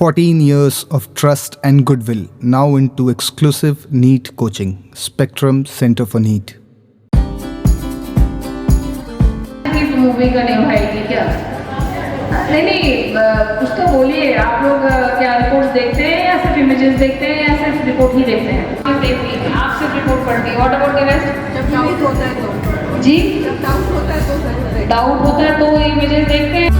14 years of trust and goodwill, now into exclusive NEET coaching. Spectrum Center for NEET. Movie का नहीं भाई क्या? नहीं कुछ तो बोलिए। आप लोग क्या रिपोर्ट्स देखते हैं या सिर्फ इमेजेस देखते हैं या सिर्फ रिपोर्ट ही देखते हैं? आप सिर्फ रिपोर्ट पढ़ती हैं। What about the rest? जब डाउट होता है तो जी, जब डाउट होता है तो डाउट होता है तो इमेजेस देखते हैं।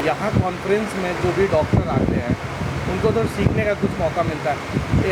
यहाँ कॉन्फ्रेंस में जो भी डॉक्टर आते हैं उनको तो सीखने का कुछ मौका मिलता है।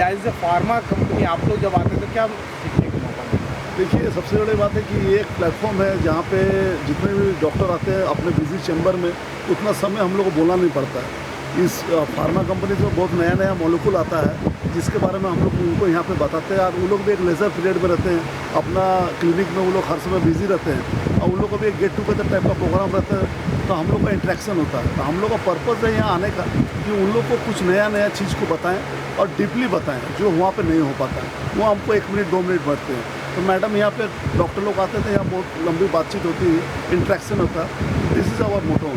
एज ए फार्मा कंपनी आप लोग जब आते हैं तो क्या सीखने का मौका मिलता है? देखिए, सबसे बड़ी बात है कि ये एक प्लेटफॉर्म है जहाँ पे जितने भी डॉक्टर आते हैं अपने बिजी चैम्बर में उतना समय हम लोग को बोलना नहीं पड़ता है। इस फार्मा कंपनी से बहुत नया नया मॉलिक्यूल आता है जिसके बारे में हम लोग उनको यहाँ पे बताते हैं, और वो लोग भी एक लेजर पीरियड में रहते हैं। अपना क्लिनिक में वो लोग हर समय बिजी रहते हैं और उन लोग का भी एक गेट टुगेदर टाइप का प्रोग्राम रहता है, तो हम लोग का इंट्रैक्शन होता है। तो हम लोग का पर्पज़ है यहाँ आने का कि उन लोग को कुछ नया नया चीज़ को बताएं और डीपली बताएं जो वहाँ पे नहीं हो पाता है। वो हमको 1 मिनट 2 मिनट बैठते हैं। तो मैडम यहाँ पे डॉक्टर लोग आते थे, यहाँ बहुत लंबी बातचीत होती है, इंट्रैक्शन होता है। This is our motto.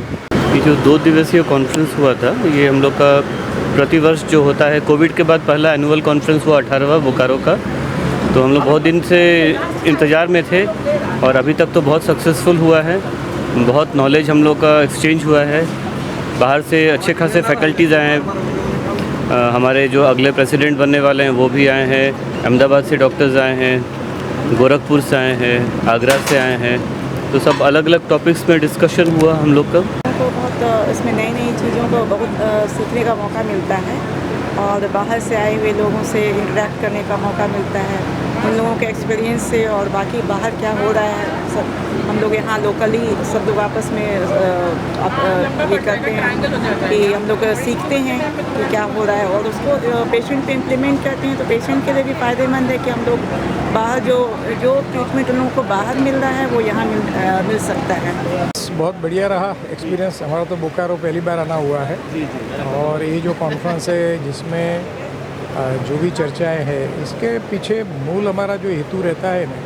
ये जो 2 दिवसीय कॉन्फ्रेंस हुआ था, ये हम लोग का प्रतिवर्ष जो होता है, कोविड के बाद पहला एनुअल कॉन्फ्रेंस हुआ 18वां बोकारो का। तो हम लोग बहुत दिन से इंतज़ार में थे और अभी तक तो बहुत सक्सेसफुल हुआ है। बहुत नॉलेज हम लोग का एक्सचेंज हुआ है। बाहर से अच्छे खासे फैकल्टीज़ आए हैं। हमारे जो अगले प्रेसिडेंट बनने वाले हैं वो भी आए हैं। अहमदाबाद से डॉक्टर्स आए हैं, गोरखपुर से आए हैं, आगरा से आए हैं। तो सब अलग अलग टॉपिक्स में डिस्कशन हुआ हम लोग का। को बहुत इसमें नई नई चीज़ों को बहुत सीखने का मौका मिलता है और बाहर से आए हुए लोगों से इंटरेक्ट करने का मौका मिलता है, उन लोगों के एक्सपीरियंस से। और बाकी बाहर क्या हो रहा है सब हम लोग यहाँ लोकली सब लोग आपस में ये करते हैं कि हम लोग सीखते हैं कि क्या हो रहा है और उसको पेशेंट पे इम्प्लीमेंट करते हैं। तो पेशेंट के लिए भी फ़ायदेमंद है कि हम लोग बाहर जो ट्रीटमेंट उन लोगों को बाहर मिल रहा है वो यहाँ मिल सकता है। बहुत बढ़िया रहा एक्सपीरियंस। हमारा तो बोकारो पहली बार आना हुआ है और ये जो कॉन्फ्रेंस है जिसमें जो भी चर्चाएं हैं, इसके पीछे मूल हमारा जो हेतु रहता है ना,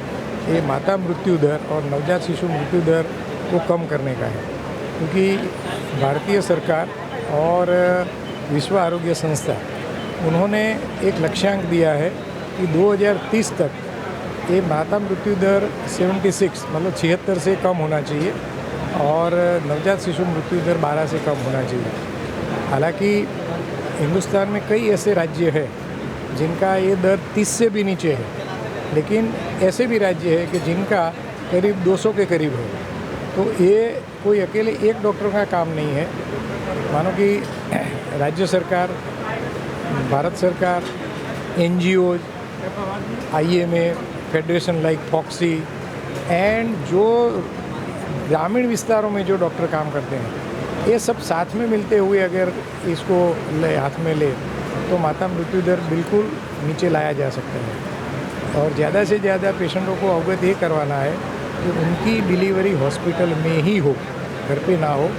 ये माता मृत्यु दर और नवजात शिशु मृत्यु दर को कम करने का है। क्योंकि भारतीय सरकार और विश्व आरोग्य संस्था उन्होंने एक लक्ष्यांक दिया है कि 2030 तक ये माता मृत्यु दर 76 मतलब 76 से कम होना चाहिए और नवजात शिशु मृत्यु दर 12 से कम होना चाहिए। हालांकि हिंदुस्तान में कई ऐसे राज्य हैं जिनका ये दर 30 से भी नीचे है, लेकिन ऐसे भी राज्य है कि जिनका करीब 200 के करीब है। तो ये कोई अकेले एक डॉक्टर का काम नहीं है। मानो कि राज्य सरकार, भारत सरकार, NGOs, IMA, federation like FOGSI and जो ग्रामीण विस्तारों में जो डॉक्टर काम करते हैं, ये सब साथ में मिलते हुए अगर इसको हाथ में ले तो माता मृत्यु दर बिल्कुल नीचे लाया जा सकता है। और ज़्यादा से ज़्यादा पेशेंटों को अवगत ये करवाना है कि उनकी डिलीवरी हॉस्पिटल में ही हो, घर पे ना हो।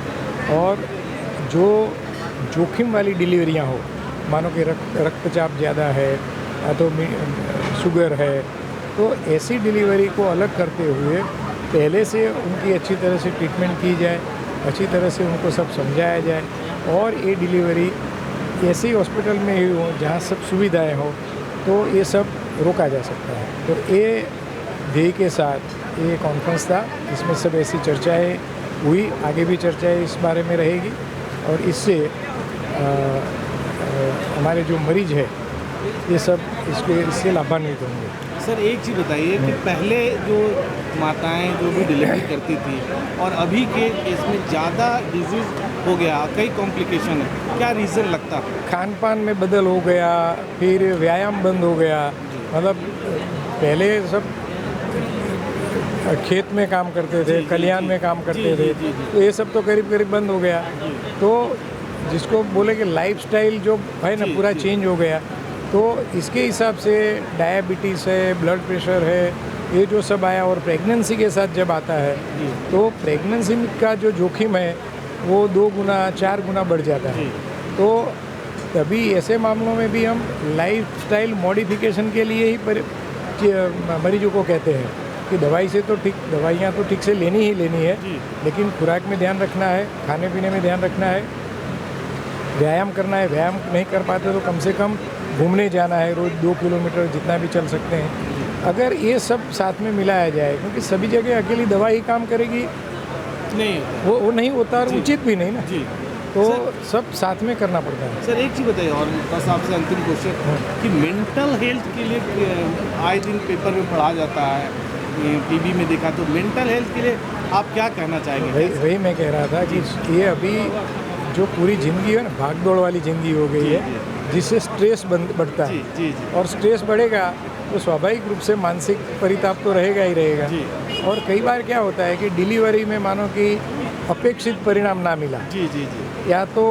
और जो जोखिम वाली डिलीवरियां हो, मानो कि रक्तचाप ज़्यादा है या तो शुगर है, तो ऐसी डिलीवरी को अलग करते हुए पहले से उनकी अच्छी तरह से ट्रीटमेंट की जाए, अच्छी तरह से उनको सब समझाया जाए और ये डिलीवरी ऐसे ही हॉस्पिटल में ही हो जहाँ सब सुविधाएं हो, तो ये सब रोका जा सकता है। तो ये ध्येय के साथ ये कॉन्फ्रेंस था, इसमें सब ऐसी चर्चाएं हुई, आगे भी चर्चाएं इस बारे में रहेगी और इससे हमारे जो मरीज है ये सब इससे लाभान्वित होंगे। सर एक चीज़ बताइए कि पहले जो माताएं जो भी डिलीवरी करती थी और अभी के केस में ज़्यादा डिजीज़ हो गया, कई कॉम्प्लिकेशन है, क्या रीज़न लगता है? खान पान में बदल हो गया, फिर व्यायाम बंद हो गया। मतलब पहले सब खेत में काम करते थे, खलिहान में काम करते थे, तो ये सब तो करीब करीब बंद हो गया। तो जिसको बोले कि लाइफस्टाइल जो है ना पूरा चेंज हो गया। तो इसके हिसाब से डायबिटीज़ है, ब्लड प्रेशर है, ये जो सब आया। और प्रेगनेंसी के साथ जब आता है तो प्रेगनेंसी का जो जोखिम है वो 2 गुना 4 गुना बढ़ जाता है। तो तभी ऐसे मामलों में भी हम लाइफस्टाइल मॉडिफिकेशन के लिए ही मरीजों को कहते हैं कि दवाइयाँ तो ठीक से लेनी ही लेनी है, लेकिन खुराक में ध्यान रखना है, खाने पीने में ध्यान रखना है, व्यायाम करना है। व्यायाम नहीं कर पाते तो कम से कम घूमने जाना है, रोज़ 2 किलोमीटर जितना भी चल सकते हैं। अगर ये सब साथ में मिलाया जाए, क्योंकि सभी जगह अकेली दवा ही काम करेगी नहीं होता वो नहीं होता और जी। उचित भी नहीं ना, जी। तो सब साथ में करना पड़ता है। सर एक चीज़ बताइए और बस आपसे अंतिम क्वेश्चन कि मेंटल हेल्थ के लिए आए दिन पेपर में पढ़ा जाता है, टीवी में देखा, तो मेंटल हेल्थ के लिए आप क्या कहना चाहेंगे? वही मैं कह रहा था कि ये अभी जो पूरी ज़िंदगी है ना, भाग दौड़ वाली ज़िंदगी हो गई है, जिससे स्ट्रेस बढ़ता है। जी। और स्ट्रेस बढ़ेगा तो स्वाभाविक रूप से मानसिक परिताप तो रहेगा ही रहेगा। और कई बार क्या होता है कि डिलीवरी में मानो कि अपेक्षित परिणाम ना मिला, जी। या तो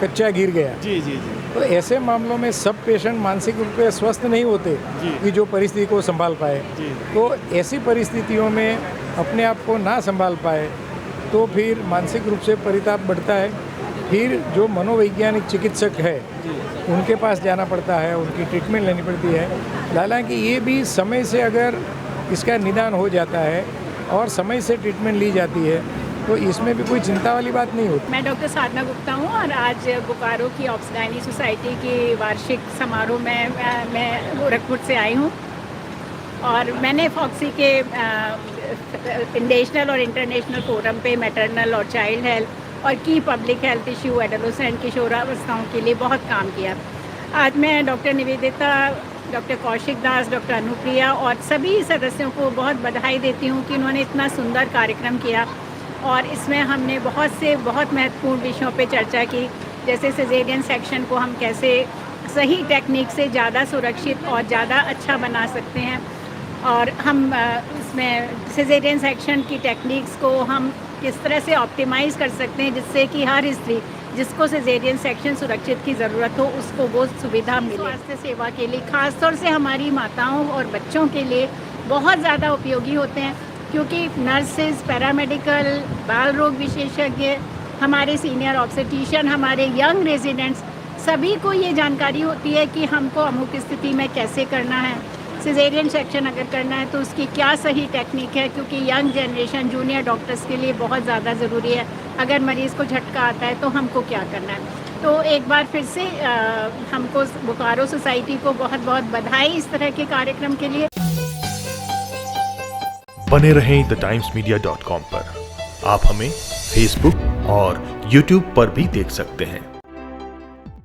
कच्चा गिर गया, जी। तो ऐसे मामलों में सब पेशेंट मानसिक रूप से स्वस्थ नहीं होते कि जो परिस्थिति को संभाल पाए। तो ऐसी परिस्थितियों में अपने आप को ना संभाल पाए तो फिर मानसिक रूप से परिताप बढ़ता है। फिर जो मनोवैज्ञानिक चिकित्सक है उनके पास जाना पड़ता है, उनकी ट्रीटमेंट लेनी पड़ती है। हालांकि ये भी समय से अगर इसका निदान हो जाता है और समय से ट्रीटमेंट ली जाती है तो इसमें भी कोई चिंता वाली बात नहीं होती। मैं डॉक्टर साधना गुप्ता हूँ और आज बोकारो की ऑब्स्टाइनी सोसाइटी की वार्षिक समारोह में मैं गोरखपुर से आई हूँ और मैंने फॉक्सी के नेशनल और इंटरनेशनल फोरम पे मैटरनल और चाइल्ड हेल्थ और की पब्लिक हेल्थ इशू एडोलेसेंट किशोरावस्थाओं के लिए बहुत काम किया। आज मैं डॉक्टर निवेदिता, डॉक्टर कौशिक दास, डॉक्टर अनुप्रिया और सभी सदस्यों को बहुत बधाई देती हूँ कि उन्होंने इतना सुंदर कार्यक्रम किया और इसमें हमने बहुत महत्वपूर्ण विषयों पे चर्चा की, जैसे सिजेरियन सेक्शन को हम कैसे सही टेक्निक से ज़्यादा सुरक्षित और ज़्यादा अच्छा बना सकते हैं और हम इसमें सिजेरियन सेक्शन की टेक्निक्स को हम किस तरह से ऑप्टिमाइज़ कर सकते हैं जिससे कि हर स्त्री जिसको सिजेरियन सेक्शन सुरक्षित की ज़रूरत हो उसको वो सुविधा मिले। स्वास्थ्य सेवा के लिए खासतौर से हमारी माताओं और बच्चों के लिए बहुत ज़्यादा उपयोगी होते हैं, क्योंकि नर्सेज, पैरामेडिकल, बाल रोग विशेषज्ञ, हमारे सीनियर ऑब्स्टेट्रिशियन, हमारे यंग रेजिडेंट्स, सभी को ये जानकारी होती है कि हमको अमुक स्थिति में कैसे करना है, सिजेरियन सेक्शन अगर करना है तो उसकी क्या सही टेक्निक है, क्योंकि यंग जनरेशन जूनियर डॉक्टर्स के लिए बहुत ज़्यादा ज़रूरी है। अगर मरीज़ को झटका आता है तो हमको क्या करना है। तो एक बार फिर से हमको बोकारो सोसाइटी को बहुत बधाई इस तरह के कार्यक्रम के लिए। बने रहें thetimesmedia.com पर। आप हमें फेसबुक और यूट्यूब पर भी देख सकते हैं।